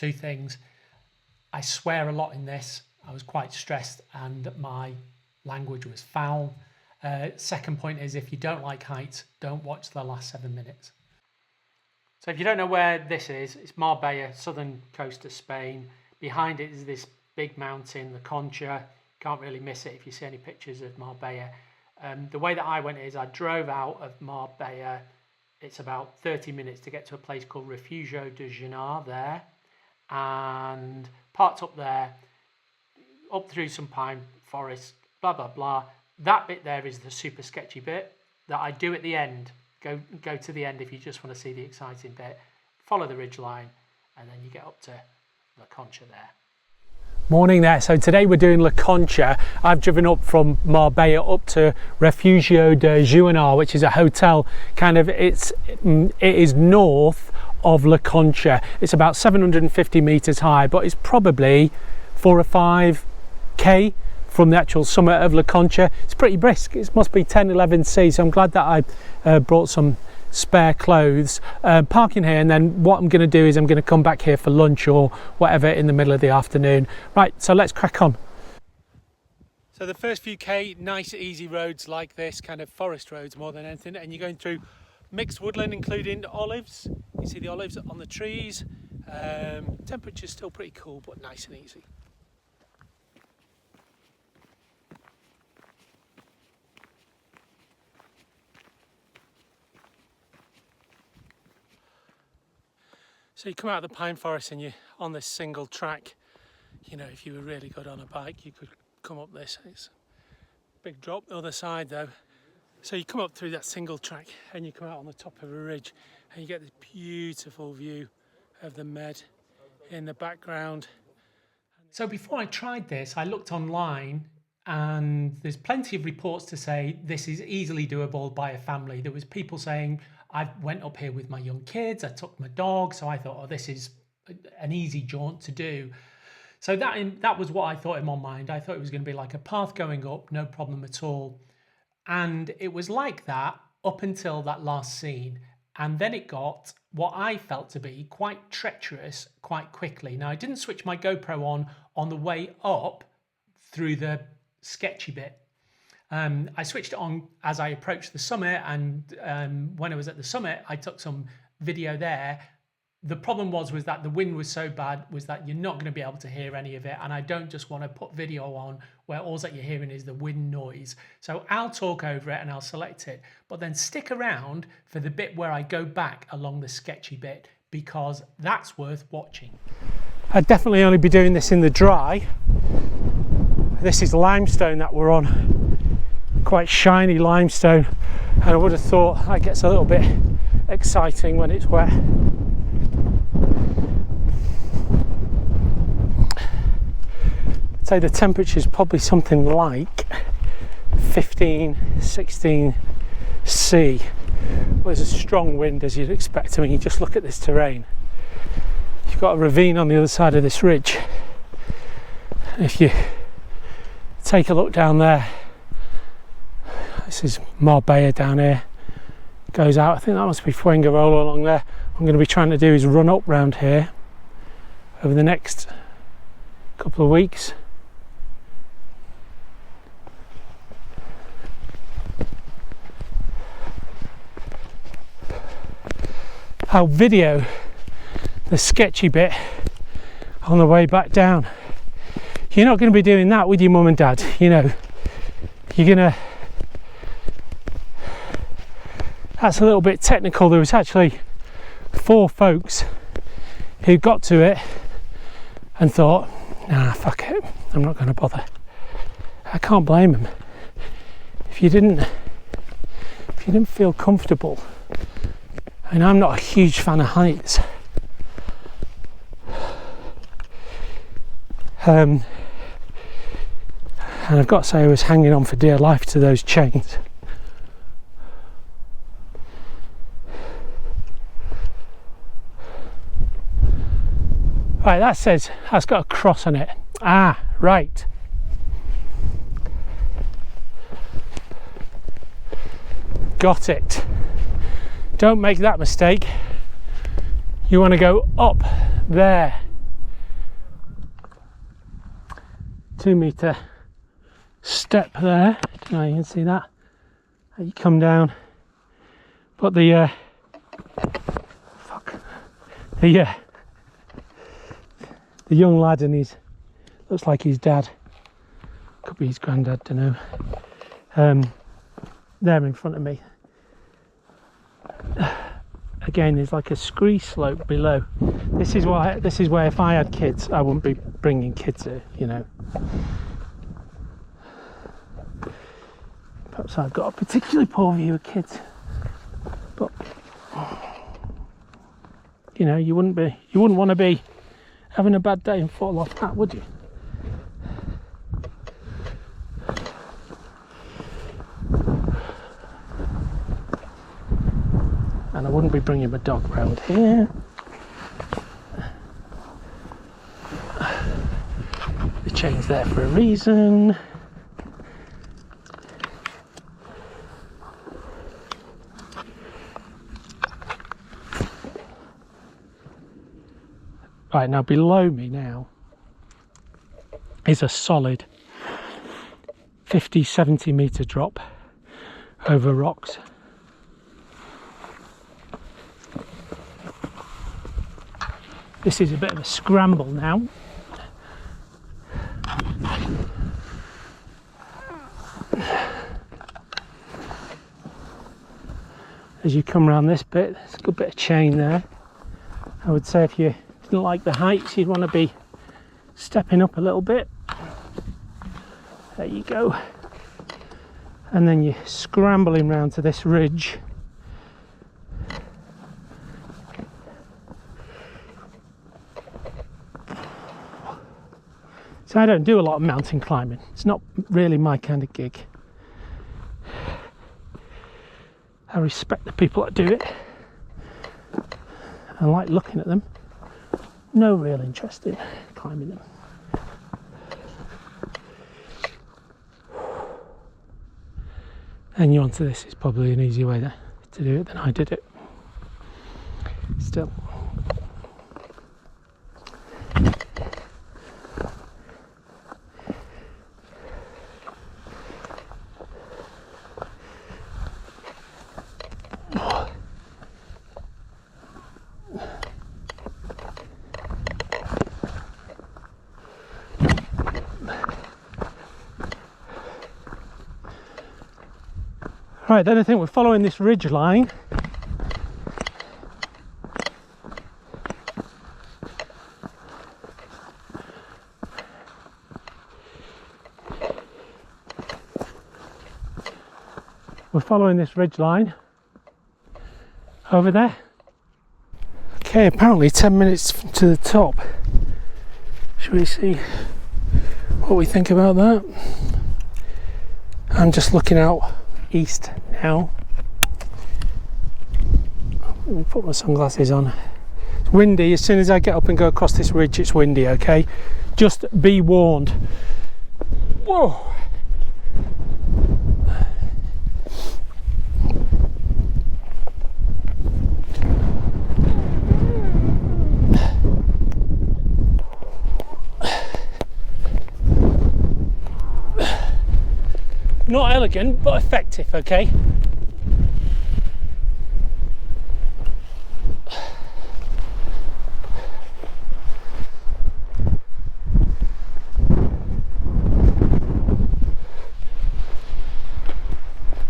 Two things. I swear a lot in this. I was quite stressed and my language was foul. Second point is, if you don't like heights, don't watch the last 7 minutes. So if you don't know where this is, it's Marbella, southern coast of Spain. Behind it is this big mountain, the Concha. Can't really miss it if you see any pictures of Marbella. The way that I went is I drove out of Marbella. It's about 30 minutes to get to a place called Refugio de Ginar there, and parked up there, up through some pine forest, blah, blah, blah. That bit there is the super sketchy bit that I do at the end. Go to the end if you just want to see the exciting bit. Follow the ridge line, and then you get up to La Concha there. Morning there. So today we're doing La Concha. I've driven up from Marbella up to Refugio de Ginar, which is a hotel. It is north of La Concha. It's about 750 meters high, but it's probably 4 or 5k from the actual summit of La Concha. It's pretty brisk. It must be 10, 11 C. So I'm glad that I brought some spare clothes. Parking here, and then what I'm going to do is I'm going to come back here for lunch or whatever in the middle of the afternoon. Right, so let's crack on. So the first few K, nice easy roads like this, kind of forest roads more than anything, and you're going through mixed woodland including olives. You see the olives on the trees. Temperature's still pretty cool but nice and easy. So you come out of the pine forest and you're on this single track. You know, if you were really good on a bike, you could come up this. It's a big drop the other side though. So you come up through that single track and you come out on the top of a ridge and you get this beautiful view of the Med in the background. So before I tried this, I looked online and there's plenty of reports to say this is easily doable by a family. There was people saying, I went up here with my young kids, I took my dog, so I thought, oh, this is an easy jaunt to do. So that was what I thought in my mind. I thought it was going to be like a path going up, no problem at all. And it was like that up until that last scene. And then it got what I felt to be quite treacherous quite quickly. Now, I didn't switch my GoPro on the way up through the sketchy bit. I switched it on as I approached the summit, and when I was at the summit, I took some video there. The problem was that the wind was so bad, was that you're not going to be able to hear any of it, and I don't just want to put video on where all that you're hearing is the wind noise. So I'll talk over it and I'll select it, but then stick around for the bit where I go back along the sketchy bit, because that's worth watching. I'd definitely only be doing this in the dry. This is limestone that we're on. Quite shiny limestone, and I would have thought that gets a little bit exciting when it's wet. I'd say the temperature is probably something like 15, 16 C. Well, there's a strong wind as you'd expect. I mean, you just look at this terrain. You've got a ravine on the other side of this ridge. If you take a look down there, this is Marbella down here, goes out. I think that must be Fuengirola along there. What I'm going to be trying to do is run up round here over the next couple of weeks. I'll video the sketchy bit on the way back down. You're not going to be doing that with your mum and dad, you know. You're going to... That's a little bit technical. There was actually 4 folks who got to it and thought, nah, fuck it, I'm not going to bother. I can't blame them. If you didn't feel comfortable, and I'm not a huge fan of heights, and I've got to say I was hanging on for dear life to those chains. Right, that says that's got a cross on it. Ah, right. Got it. Don't make that mistake. You want to go up there. 2-metre step there. Don't know, you can see that. You come down, but the young lad, and he's looks like his dad, could be his granddad, don't know. There in front of me. Again, there's like a scree slope below. This is where if I had kids, I wouldn't be bringing kids here, you know. Perhaps I've got a particularly poor view of kids, but you know, you wouldn't want to be having a bad day and fall off that, would you? And I wouldn't be bringing my dog round here. The chain's there for a reason. Right, now below me now is a solid 50-70 metre drop over rocks. This is a bit of a scramble now. As you come around this bit, there's a good bit of chain there. I would say if you didn't like the heights, you'd want to be stepping up a little bit. There you go. And then you're scrambling round to this ridge. So I don't do a lot of mountain climbing. It's not really my kind of gig. I respect the people that do it. I like looking at them. No real interest in climbing them. And you onto this is probably an easier way to do it than I did it. Still. Right, then I think we're following this ridge line. We're following this ridge line over there. Okay, apparently 10 minutes to the top. Should we see what we think about that? I'm just looking out east now. Let me put my sunglasses on. It's windy. As soon as I get up and go across this ridge, it's windy, okay? Just be warned. Whoa! Not elegant, but effective, okay?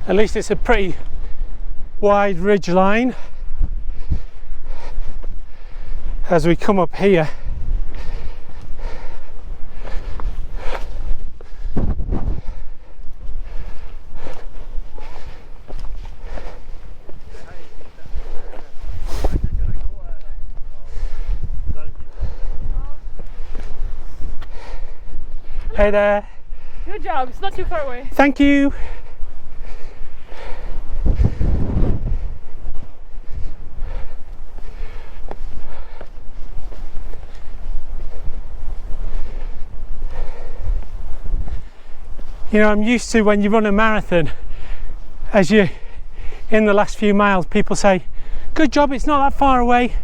At least it's a pretty wide ridge line as we come up here. Hey there. Good job, it's not too far away. Thank you. You know, I'm used to when you run a marathon, as you in the last few miles, people say, good job, it's not that far away.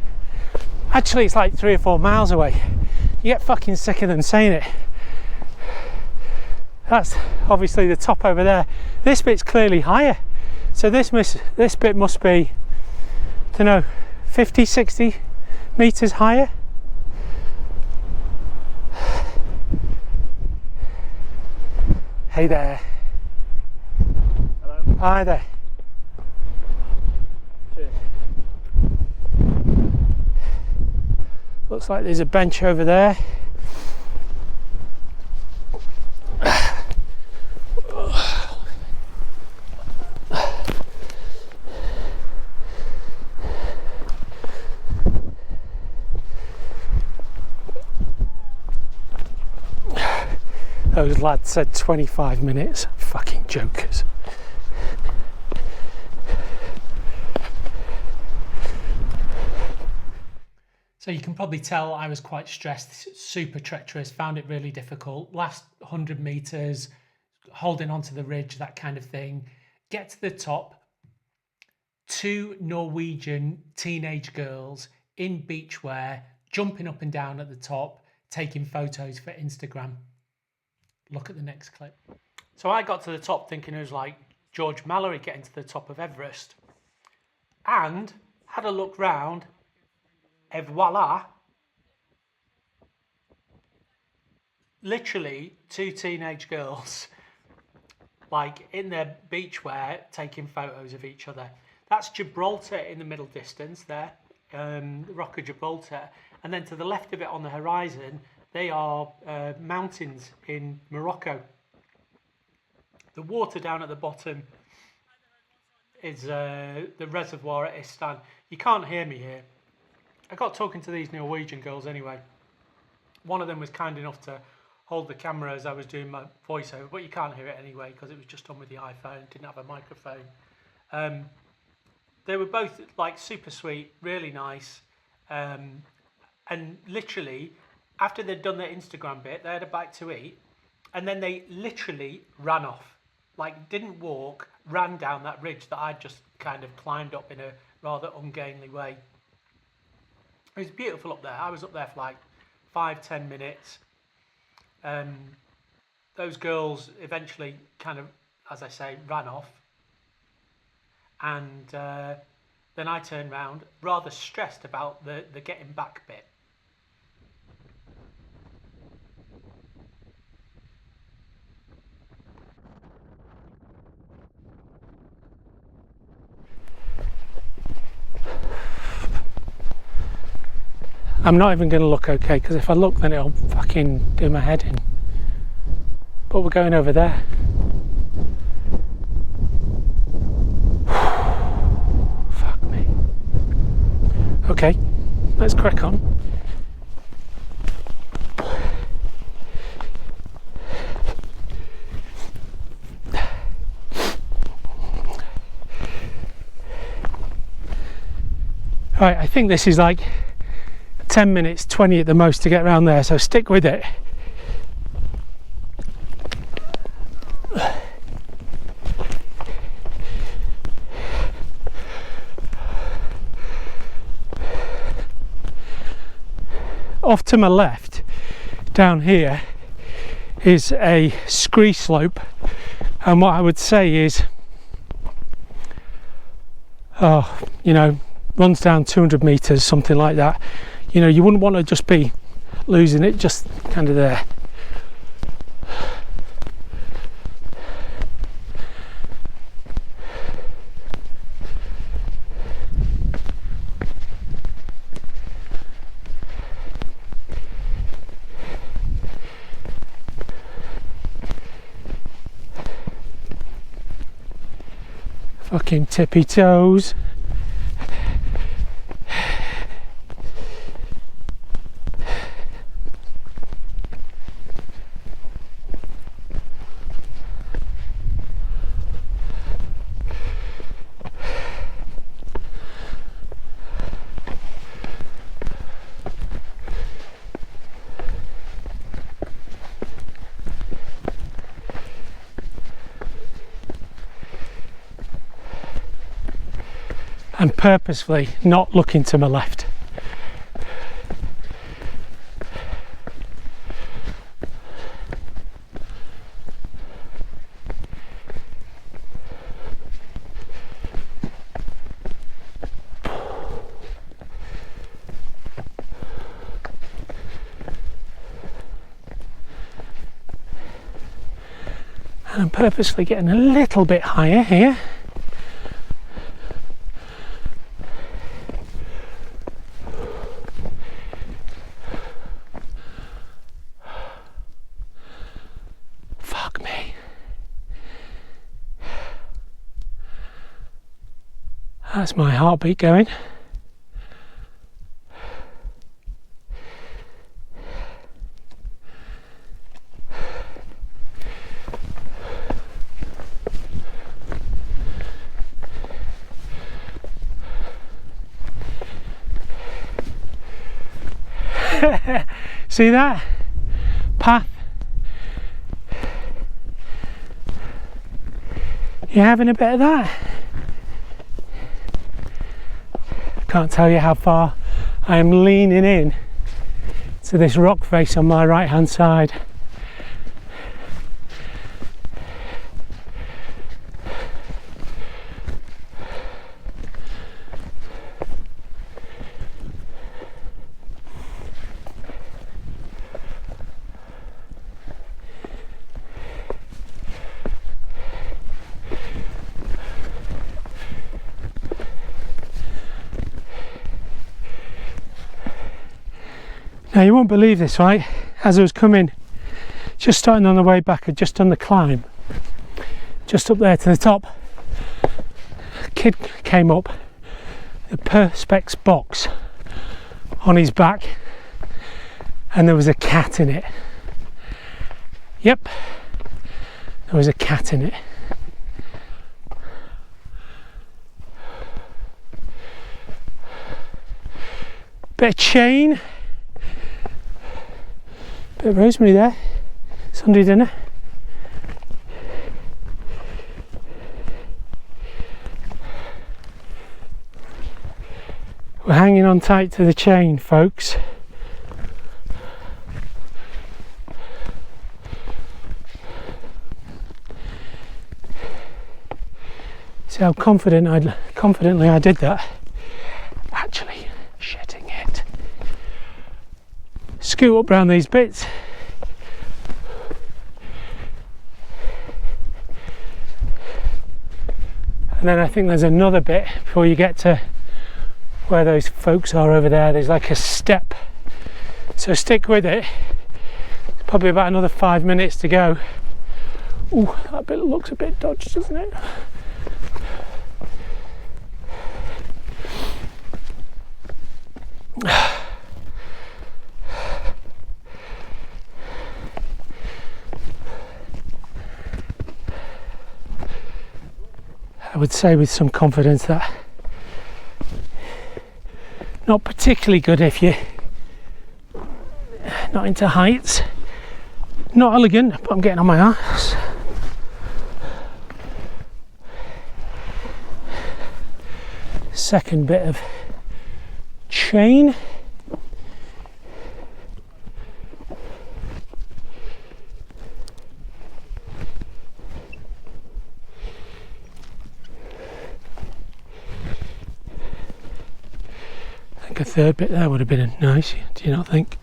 Actually, it's like 3 or 4 miles away. You get fucking sick of them saying it. That's obviously the top over there. This bit's clearly higher, so this bit must be, I don't know, 50, 60 meters higher. Hey there. Hello. Hi there. Cheers. Looks like there's a bench over there. Those lads said 25 minutes. Fucking jokers. So you can probably tell I was quite stressed, super treacherous, found it really difficult. Last 100 meters, holding onto the ridge, that kind of thing. Get to the top, 2 Norwegian teenage girls in beachwear, jumping up and down at the top, taking photos for Instagram. Look at the next clip. So I got to the top thinking it was like George Mallory getting to the top of Everest, and had a look round, et voila, literally 2 teenage girls like in their beachwear taking photos of each other. That's Gibraltar in the middle distance there, the Rock of Gibraltar, and then to the left of it on the horizon they are mountains in Morocco. The water down at the bottom is the reservoir at Istan. You can't hear me here. I got talking to these Norwegian girls anyway. One of them was kind enough to hold the camera as I was doing my voiceover, but you can't hear it anyway because it was just on with the iPhone, didn't have a microphone. They were both like super sweet, really nice, and literally after they'd done their Instagram bit, they had a bite to eat, and then they literally ran off. Like, didn't walk, ran down that ridge that I'd just kind of climbed up in a rather ungainly way. It was beautiful up there. I was up there for like 5-10 minutes. Those girls eventually kind of, as I say, ran off. And then I turned round, rather stressed about the getting back bit. I'm not even going to look okay, because if I look then it'll fucking do my head in. But we're going over there. Fuck me. Okay, let's crack on. Right, I think this is like 10 minutes, 20 at the most to get around there, so stick with it. Off to my left, down here, is a scree slope, and what I would say is, runs down 200 meters, something like that. You know, you wouldn't want to just be losing it just kind of there. Fucking tippy toes. And purposefully not looking to my left. And I'm purposely getting a little bit higher here. Fuck me. That's my heartbeat going. See that path? You're having a bit of that. Can't tell you how far I am leaning in to this rock face on my right hand side. Now you won't believe this, right? As I was coming, just starting on the way back, I'd just done the climb, just up there to the top, a kid came up, the perspex box on his back, and there was a cat in it. Yep, there was a cat in it. Bit of chain. Bit of rosemary there, Sunday dinner. We're hanging on tight to the chain, folks. See how confidently I did that. Actually, shedding it. Scoot up round these bits. And then I think there's another bit before you get to where those folks are over there. There's like a step. So stick with it. It's probably about another 5 minutes to go. Ooh, that bit looks a bit dodged, doesn't it? I would say with some confidence that not particularly good if you're not into heights. Not elegant, but I'm getting on my arse. Second bit of chain. I think a third bit there would have been nice, do you not think?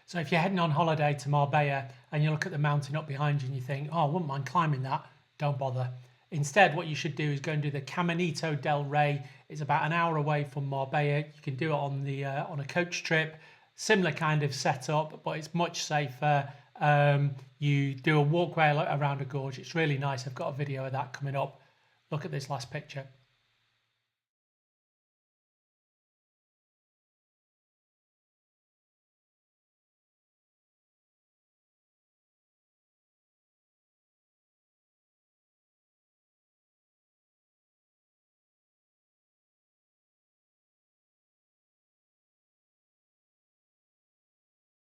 So if you're heading on holiday to Marbella and you look at the mountain up behind you and you think, oh, I wouldn't mind climbing that, don't bother. Instead, what you should do is go and do the Caminito del Rey. It's about an hour away from Marbella. You can do it on a coach trip. Similar kind of setup, but it's much safer. You do a walkway around a gorge. It's really nice. I've got a video of that coming up. Look at this last picture.